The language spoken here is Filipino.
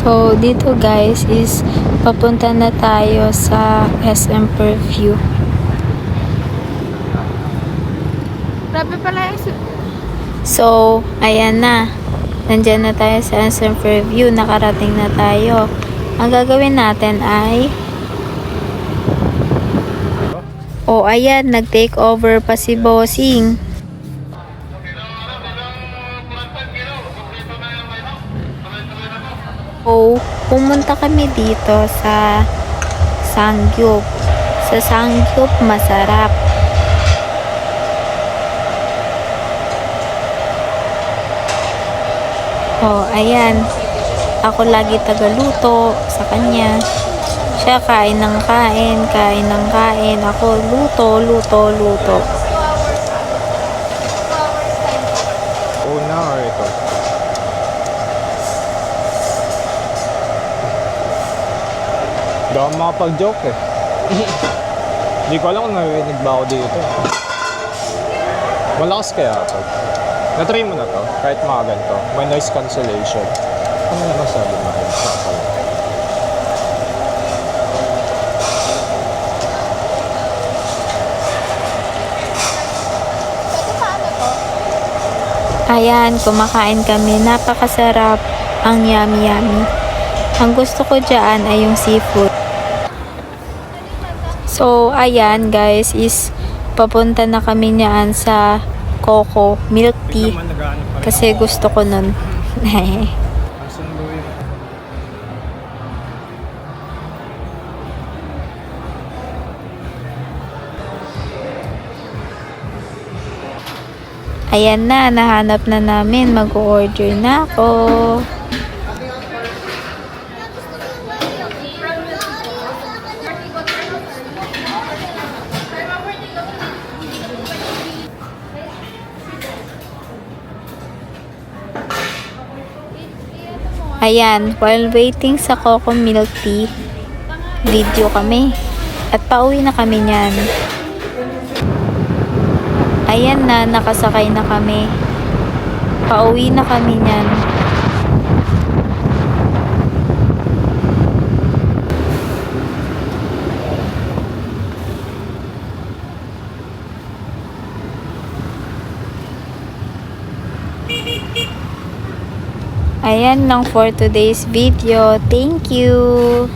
So, dito guys is papunta na tayo sa SM Fairview. Grabe pala yung... So, ayan na. Nandyan na tayo sa SM Fairview. Nakarating na tayo. Ang gagawin natin ay... ayan. Nag-take over pa si Bossing. Pumunta kami dito sa Sangyup. Sa Sangyup, masarap. Ayan. Ako lagi tagaluto sa kanya. Siya kain ng kain, kain ng kain. Ako luto. Una or ito? Hindi ako makapag-joke eh. Hindi ko alam kung narinig ba ako dito. Malakas kaya ako. Na-try mo na to, kahit mga ganito. May noise cancellation. Ano naman sabi mo? Ayan, kumakain kami. Napakasarap. Ang yummy. Ang gusto ko dyan ay yung seafood. So, ayan guys, is papunta na kami niyaan sa Coco Milk Tea. Kasi gusto ko nun. Ayan na, nahanap na namin. Mag-order na ako. Ayan, while waiting sa Coco Milk Tea, video kami. At pauwi na kami niyan. Ayan na, nakasakay na kami. Pauwi na kami niyan. Ayan lang for today's video. Thank you!